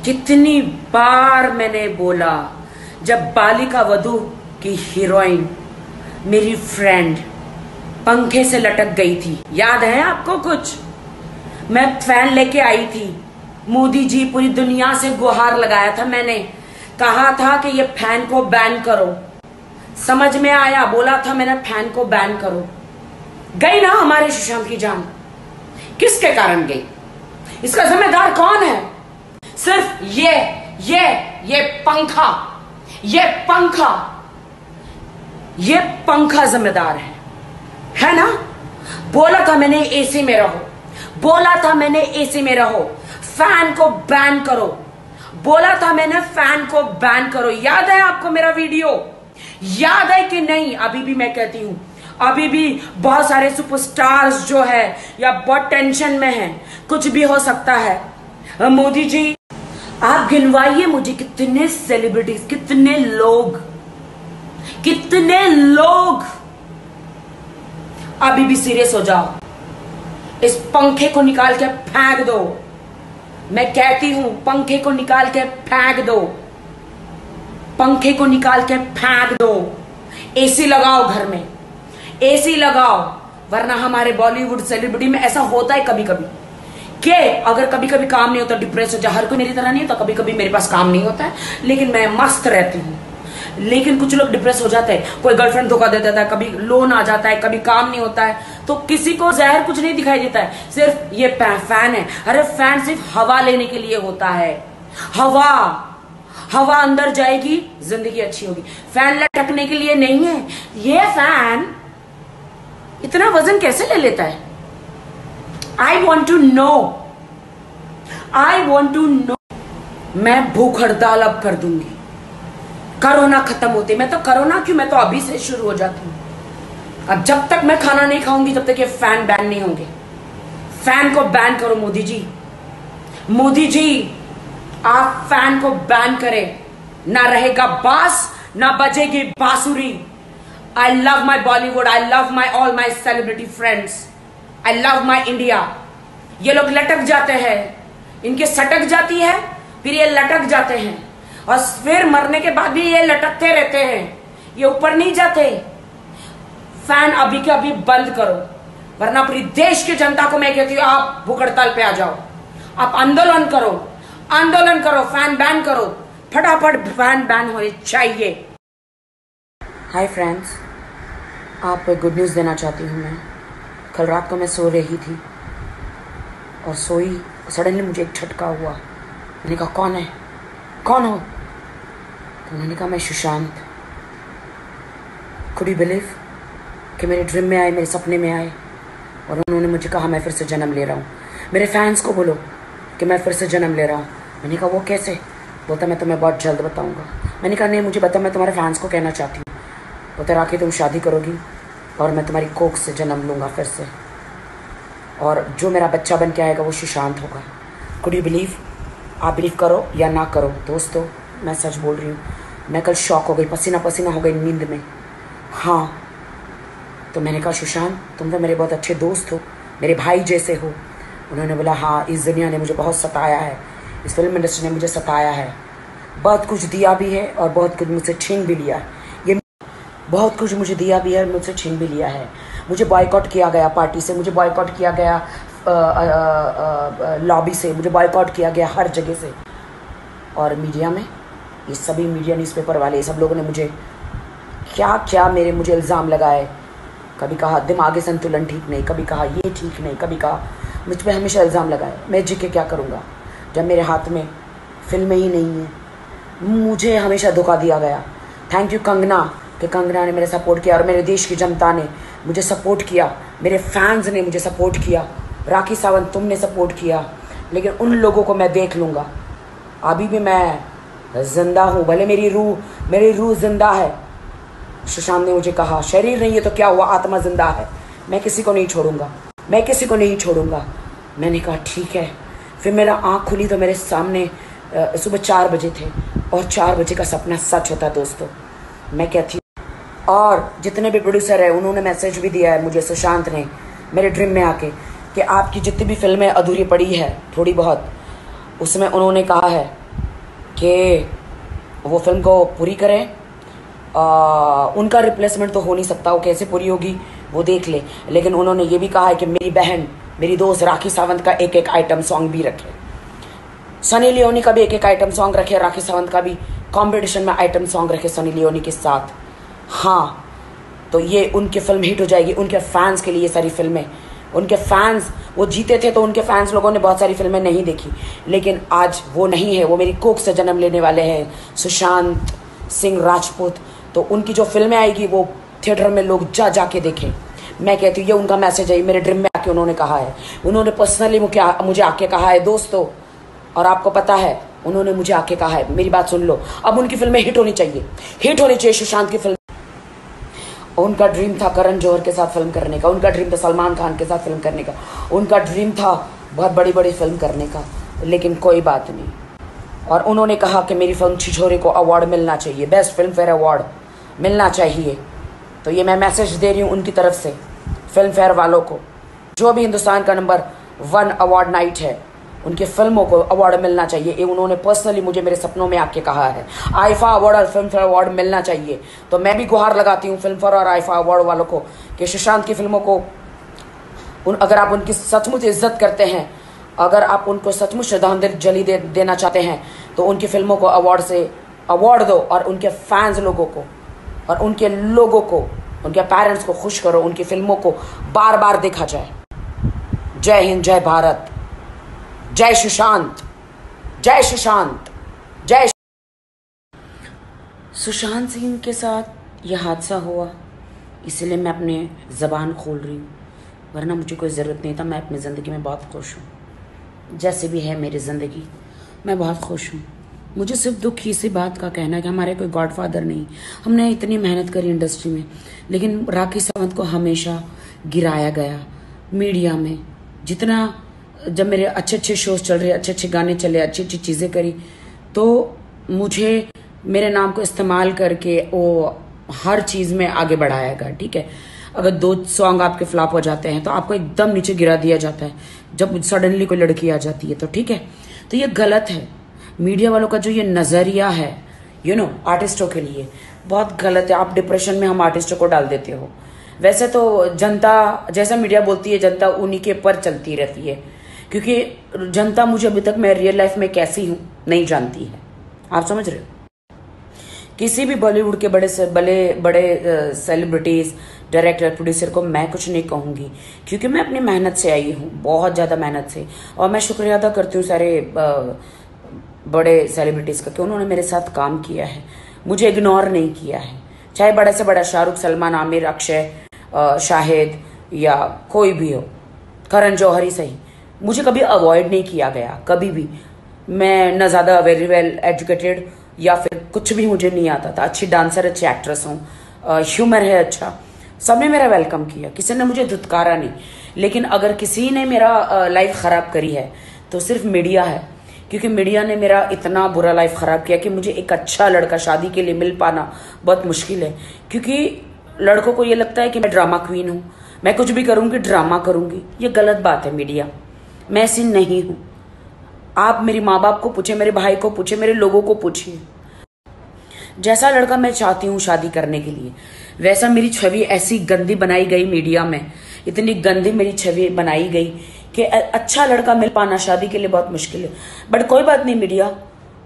कितनी बार मैंने बोला, जब बालिका वधू की हीरोइन मेरी फ्रेंड पंखे से लटक गई थी, याद है आपको कुछ? मैं फैन लेके आई थी, मोदी जी पूरी दुनिया से गुहार लगाया था, मैंने कहा था कि ये फैन को बैन करो। समझ में आया? बोला था मैंने फैन को बैन करो। गई ना हमारे सुशांत की जान। किसके कारण गई? इसका जिम्मेदार कौन है? सिर्फ ये पंखा, ये पंखा जिम्मेदार है ना? बोला था मैंने एसी में रहो, बोला था मैंने एसी में रहो, फैन को बैन करो, बोला था मैंने फैन को बैन करो। याद है आपको मेरा वीडियो? याद है कि नहीं? अभी भी मैं कहती हूं, अभी भी बहुत सारे सुपरस्टार्स जो है या बहुत टेंशन में हैं, कुछ भी हो सकता है। मोदी जी आप गिनवाइए मुझे कितने सेलिब्रिटीज, कितने लोग अभी भी सीरियस हो जाओ। इस पंखे को निकाल के फेंक दो। मैं कहती हूं पंखे को निकाल के फेंक दो, पंखे को निकाल के फेंक दो। एसी लगाओ, घर में एसी लगाओ, वरना हमारे बॉलीवुड सेलिब्रिटी में ऐसा होता है कभी कभी कि अगर कभी कभी काम नहीं होता डिप्रेस हो जाए। हर कोई मेरी तरह नहीं होता, कभी कभी मेरे पास काम नहीं होता है लेकिन मैं मस्त रहती हूँ। लेकिन कुछ लोग डिप्रेस हो जाते हैं, कोई गर्लफ्रेंड धोखा दे देता है, कभी लोन आ जाता है, कभी काम नहीं होता है, तो किसी को जहर कुछ नहीं दिखाई देता है, सिर्फ ये फैन है। अरे फैन सिर्फ हवा लेने के लिए होता है। हवा अंदर जाएगी, जिंदगी अच्छी होगी। फैन लटकने के लिए नहीं है। ये फैन इतना वजन कैसे ले लेता है? I want to know. मैं भूख हड़ताल अब कर दूंगी कोरोना खत्म होते। मैं तो कोरोना क्यों, मैं तो अभी से शुरू हो जाती हूँ। अब जब तक मैं खाना नहीं खाऊंगी तब तक ये फैन बैन नहीं होंगे। फैन को बैन करो मोदी जी। मोदी जी आप फैन को बैन करें, ना रहेगा बास, ना बजेगी बांसुरी। I love my Bollywood, I love my all my celebrity friends, I love my India. ये लोग लटक जाते हैं, इनके सटक जाती है, फिर ये लटक जाते हैं और फिर मरने के बाद भी ये लटकते रहते हैं, ये ऊपर नहीं जाते। फैन अभी के अभी बंद करो, वरना पूरी देश की जनता को मैं कहती हूँ आप भूख हड़ताल पे आ जाओ, आप आंदोलन करो, फैन बैन करो, फटाफट फैन बैन होने चाहिए। हाय फ्रेंड्स, आप गुड न्यूज़ देना चाहती हूँ मैं। कल रात को मैं सो रही थी और सोई, सडनली मुझे एक झटका हुआ। मैंने कहा कौन हो? तो उन्होंने कहा मैं सुशांत। कुड यू बिलीव कि मेरे ड्रीम में आए, मेरे सपने में आए और उन्होंने मुझे कहा मैं फिर से जन्म ले रहा हूँ। मेरे फैंस को बोलो कि मैं फिर से जन्म ले रहा हूँ। मैंने कहा वो कैसे? बोलता मैं तुम्हें बहुत जल्द बताऊँगा। मैंने कहा नहीं मुझे बता, मैं तुम्हारे फैंस को कहना चाहती हूँ। बोलता राखी तुम शादी करोगी और मैं तुम्हारी कोख से जन्म लूँगा फिर से, और जो मेरा बच्चा बन के आएगा वो सुशांत होगा। Could you believe? आप बिलीव करो या ना करो दोस्तों, मैं सच बोल रही हूँ। मैं कल शॉक हो गई, पसीना पसीना हो गई नींद में। हाँ, तो मैंने कहा सुशांत तुम तो मेरे बहुत अच्छे दोस्त हो, मेरे भाई जैसे हो। उन्होंने बोला हाँ, इस दुनिया ने मुझे बहुत सताया है, इस फिल्म इंडस्ट्री ने मुझे सताया है, बहुत कुछ दिया भी है और बहुत कुछ मुझसे छीन भी लिया। ये बहुत कुछ मुझे दिया भी है और मुझसे छीन भी लिया है। मुझे बॉयकॉट किया गया पार्टी से, मुझे बॉयकॉट किया गया लॉबी से, मुझे बॉयकॉट किया गया हर जगह से। और मीडिया में ये सभी मीडिया न्यूज़पेपर वाले ये सब लोगों ने मुझे क्या मुझे इल्ज़ाम लगाए। कभी कहा दिमागी संतुलन ठीक नहीं, कभी कहा ये ठीक नहीं, कभी कहा मुझ पर हमेशा इल्ज़ाम लगाए। मैं जी के क्या करूँगा जब मेरे हाथ में फिल्में ही नहीं है। मुझे हमेशा धोखा दिया गया। थैंक यू कंगना कि कंगना ने मेरे सपोर्ट किया और मेरे देश की जनता ने मुझे सपोर्ट किया, मेरे फैंस ने मुझे सपोर्ट किया, राखी सावंत तुमने सपोर्ट किया। लेकिन उन लोगों को मैं देख लूँगा। अभी भी मैं जिंदा हूँ, भले मेरी रूह जिंदा है। सुशांत ने मुझे कहा शरीर नहीं है तो क्या हुआ, आत्मा जिंदा है। मैं किसी को नहीं छोड़ूंगा। मैंने कहा ठीक है। फिर मेरा आँख खुली तो मेरे सामने सुबह 4 बजे थे और 4 बजे का सपना सच होता दोस्तों। मैं कहती हूँ, और जितने भी प्रोड्यूसर है उन्होंने मैसेज भी दिया है मुझे, सुशांत ने मेरे ड्रीम में आके, कि आपकी जितनी भी फिल्में अधूरी पड़ी है थोड़ी बहुत, उसमें उन्होंने कहा है कि वो फिल्म को पूरी करें। उनका रिप्लेसमेंट तो हो नहीं सकता, वो कैसे पूरी होगी वो देख ले। लेकिन उन्होंने ये भी कहा है कि मेरी बहन, मेरी दोस्त राखी सावंत का एक एक आइटम सॉन्ग भी रखे, सनी लियोनी का भी एक एक आइटम सॉन्ग रखे, राखी सावंत का भी कंपटीशन में आइटम सॉन्ग रखे सनी लियोनी के साथ। हाँ, तो ये उनकी फिल्म हिट हो जाएगी। उनके फैंस के लिए ये सारी फिल्में, उनके फैंस, वो जीते थे तो उनके फैंस लोगों ने बहुत सारी फिल्में नहीं देखी, लेकिन आज वो नहीं है, वो मेरी कोख से जन्म लेने वाले हैं, सुशांत सिंह राजपूत। तो उनकी जो फिल्में आएगी वो थिएटर में लोग जाके देखें। मैं कहती हूँ ये उनका मैसेज है, मेरे ड्रीम में आके उन्होंने कहा है, उन्होंने पर्सनली मुझे आके कहा है दोस्तों, और आपको पता है उन्होंने मुझे आके कहा है, मेरी बात सुन लो, अब उनकी फिल्में हिट होनी चाहिए, हिट होनी चाहिए सुशांत की फिल्म। उनका ड्रीम था करण जौहर के साथ फिल्म करने का, उनका ड्रीम था सलमान खान के साथ फिल्म करने का, उनका ड्रीम था बहुत बड़ी बड़ी फिल्म करने का, लेकिन कोई बात नहीं। और उन्होंने कहा कि मेरी फिल्म छिछोरे को अवार्ड मिलना चाहिए, बेस्ट फिल्म फेयर अवार्ड मिलना चाहिए। तो ये मैं मैसेज दे रही हूँ उनकी तरफ से फिल्म फेयर वालों को, जो भी हिंदुस्तान का नंबर 1 अवार्ड नाइट है, उनकी फिल्मों को अवार्ड मिलना चाहिए। ये उन्होंने पर्सनली मुझे मेरे सपनों में आके कहा है। आईफा अवार्ड और फिल्म फेयर अवार्ड मिलना चाहिए। तो मैं भी गुहार लगाती हूँ फिल्म फेयर और आईफा अवार्ड वालों को कि सुशांत की फिल्मों को अगर आप उनकी सचमुच इज्जत करते हैं, अगर आप उनको सचमुच श्रद्धांजलि देना चाहते हैं, तो उनकी फिल्मों को अवार्ड दो और उनके फैंस लोगों को और उनके लोगों को, उनके पेरेंट्स को खुश करो, उनकी फिल्मों को बार बार देखा जाए। जय हिंद, जय भारत, जय सुशांत, जय सुशांत, जय। सुशांत सिंह के साथ यह हादसा हुआ, इसलिए मैं अपनी ज़बान खोल रही हूँ, वरना मुझे कोई ज़रूरत नहीं था। मैं अपनी ज़िंदगी में बहुत खुश हूँ, जैसे भी है मेरी ज़िंदगी, मैं बहुत खुश हूँ। मुझे सिर्फ दुख इसी बात का कहना है कि हमारे कोई गॉडफादर नहीं, हमने इतनी मेहनत करी इंडस्ट्री में, लेकिन राखी सावंत को हमेशा गिराया गया मीडिया में। जितना जब मेरे अच्छे अच्छे शोज चल रहे, अच्छे अच्छे गाने चले, अच्छी अच्छी चीज़ें करी, तो मुझे मेरे नाम को इस्तेमाल करके वो हर चीज़ में आगे बढ़ाया गया। ठीक है, अगर 2 सॉन्ग आपके फ्लॉप हो जाते हैं तो आपको एकदम नीचे गिरा दिया जाता है जब सडनली कोई लड़की आ जाती है, तो ठीक है। तो ये गलत है, मीडिया वालों का जो ये नज़रिया है आर्टिस्टों के लिए बहुत गलत है। आप डिप्रेशन में हम आर्टिस्टों को डाल देते हो। वैसे तो जनता, जैसा मीडिया बोलती है, जनता उन्हीं के पर चलती रहती है, क्योंकि जनता मुझे अभी तक मैं रियल लाइफ में कैसी हूँ नहीं जानती है। आप समझ रहे हो? किसी भी बॉलीवुड के बड़े सेलिब्रिटीज, डायरेक्टर, प्रोड्यूसर को मैं कुछ नहीं कहूँगी, क्योंकि मैं अपनी मेहनत से आई हूँ, बहुत ज़्यादा मेहनत से। और मैं शुक्रिया अदा करती हूँ सारे बड़े सेलिब्रिटीज़ का कि उन्होंने मेरे साथ काम किया है, मुझे इग्नोर नहीं किया है। चाहे बड़े से बड़ा शाहरुख, सलमान, आमिर, अक्षय, शाहिद या कोई भी हो, करण जौहर ही सही, मुझे कभी अवॉइड नहीं किया गया, कभी भी। मैं न ज़्यादा वेरी वेल एजुकेटेड या फिर कुछ भी मुझे नहीं आता था, अच्छी डांसर, अच्छी एक्ट्रेस हूँ, ह्यूमर है अच्छा, सबने मेरा वेलकम किया, किसी ने मुझे धुतकारा नहीं। लेकिन अगर किसी ने मेरा लाइफ ख़राब करी है तो सिर्फ मीडिया है, क्योंकि मीडिया ने मेरा इतना बुरा लाइफ ख़राब किया कि मुझे एक अच्छा लड़का शादी के लिए मिल पाना बहुत मुश्किल है। क्योंकि लड़कों को ये लगता है कि मैं ड्रामा क्वीन हूँ, मैं कुछ भी करूँगी ड्रामा करूँगी। ये गलत बात है मीडिया, मैं ऐसी नहीं हूँ। आप मेरे माँ बाप को पूछे, मेरे भाई को पूछे, मेरे लोगों को पूछिए, जैसा लड़का मैं चाहती हूँ शादी करने के लिए, वैसा मेरी छवि ऐसी गंदी बनाई गई मीडिया में, इतनी गंदी मेरी छवि बनाई गई कि अच्छा लड़का मिल पाना शादी के लिए बहुत मुश्किल है। बट कोई बात नहीं, मीडिया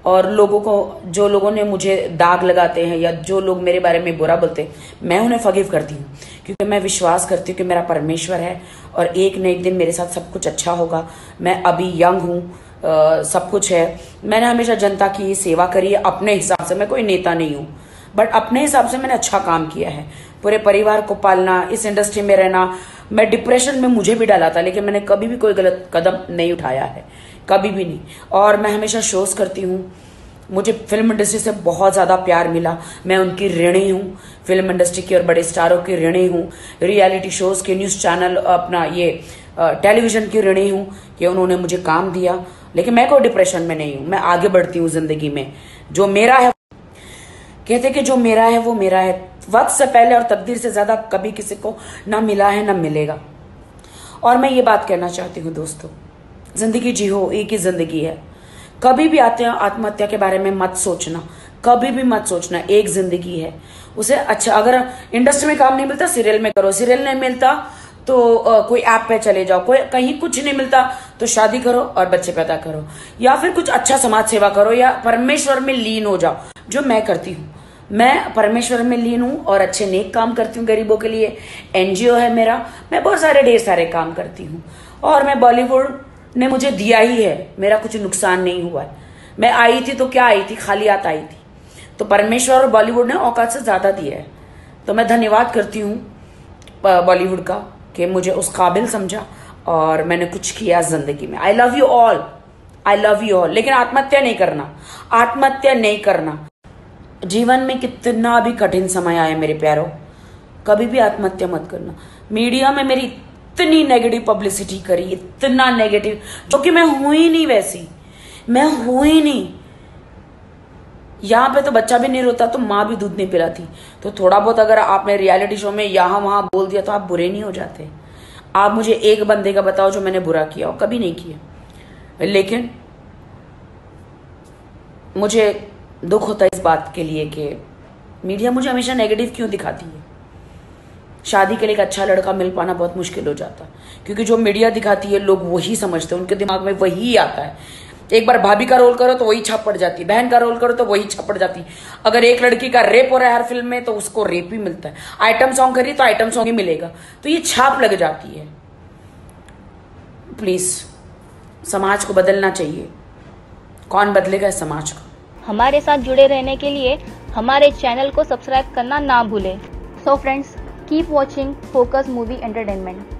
और लोगों को, जो लोगों ने मुझे दाग लगाते हैं या जो लोग मेरे बारे में बुरा बोलते हैं, मैं उन्हें फॉरगिव करती हूँ, क्योंकि मैं विश्वास करती हूँ कि मेरा परमेश्वर है और एक न एक दिन मेरे साथ सब कुछ अच्छा होगा। मैं अभी यंग हूँ, सब कुछ है। मैंने हमेशा जनता की सेवा करी है अपने हिसाब से, मैं कोई नेता नहीं हूँ, बट अपने हिसाब से मैंने अच्छा काम किया है। पूरे परिवार को पालना, इस इंडस्ट्री में रहना, मैं डिप्रेशन में मुझे भी डाला था, लेकिन मैंने कभी भी कोई गलत कदम नहीं उठाया है, कभी भी नहीं। और मैं हमेशा शोज करती हूँ, मुझे फिल्म इंडस्ट्री से बहुत ज़्यादा प्यार मिला, मैं उनकी ऋणी हूँ, फिल्म इंडस्ट्री की और बड़े स्टारों की ऋणी हूँ, रियलिटी शोज़ के, न्यूज़ चैनल, अपना ये टेलीविज़न की ऋणी हूँ कि उन्होंने मुझे काम दिया। लेकिन मैं कोई डिप्रेशन में नहीं हूँ, मैं आगे बढ़ती हूँ ज़िंदगी में। जो मेरा है, कहते कि जो मेरा है वो मेरा है, वक्त से पहले और तकदीर से ज़्यादा कभी किसी को ना मिला है ना मिलेगा। और मैं ये बात कहना चाहती हूँ दोस्तों, ज़िंदगी जी हो, एक ही ज़िंदगी है, कभी भी आते हैं आत्महत्या के बारे में मत सोचना, कभी भी मत सोचना। एक जिंदगी है, उसे अच्छा, अगर इंडस्ट्री में काम नहीं मिलता सीरियल में करो, सीरियल नहीं मिलता तो कोई ऐप पे चले जाओ, कोई कहीं कुछ नहीं मिलता तो शादी करो और बच्चे पैदा करो, या फिर कुछ अच्छा समाज सेवा करो, या परमेश्वर में लीन हो जाओ, जो मैं करती हूँ। मैं परमेश्वर में लीन हूँ और अच्छे नेक काम करती हूँ गरीबों के लिए। एनजीओ है मेरा, मैं बहुत सारे ढेर सारे काम करती हूँ, और मैं बॉलीवुड ने मुझे दिया ही है, मेरा कुछ नुकसान नहीं हुआ है। मैं आई थी तो क्या आई थी, खाली हाथ आई थी, तो परमेश्वर और बॉलीवुड ने औकात से ज्यादा दिया है। तो मैं धन्यवाद करती हूँ बॉलीवुड का कि मुझे उस काबिल समझा और मैंने कुछ किया जिंदगी में। I love you all, I love you all. लेकिन आत्महत्या नहीं करना, आत्महत्या नहीं करना। जीवन में कितना भी कठिन समय आए मेरे प्यारों, कभी भी आत्महत्या मत करना। मीडिया में मेरी इतनी नेगेटिव पब्लिसिटी करी, इतना नेगेटिव, जो कि मैं हूं ही नहीं वैसी, मैं हूं ही नहीं। यहाँ पे तो बच्चा भी नहीं रोता तो माँ भी दूध नहीं पिलाती। तो थोड़ा बहुत अगर आपने रियलिटी शो में यहाँ वहां बोल दिया तो आप बुरे नहीं हो जाते। आप मुझे एक बंदे का बताओ जो मैंने बुरा किया हो, कभी नहीं किया। लेकिन मुझे दुख होता है इस बात के लिए कि मीडिया मुझे हमेशा नेगेटिव क्यों दिखाती है। शादी के लिए एक अच्छा लड़का मिल पाना बहुत मुश्किल हो जाता, क्योंकि जो मीडिया दिखाती है लोग वही समझते हैं, उनके दिमाग में वही आता है। एक बार भाभी का रोल करो तो वही छाप पड़ जाती, बहन का रोल करो तो वही छाप पड़ जाती। अगर एक लड़की का रेप हो रहा है हर फिल्म में तो उसको रेप ही मिलता है, आइटम सॉन्ग करी तो आइटम सॉन्ग ही मिलेगा, तो ये छाप लग जाती है। प्लीज समाज को बदलना चाहिए। कौन बदलेगा इस समाज को? हमारे साथ जुड़े रहने के लिए हमारे चैनल को सब्सक्राइब करना ना भूलें। So friends, keep watching focus movie entertainment.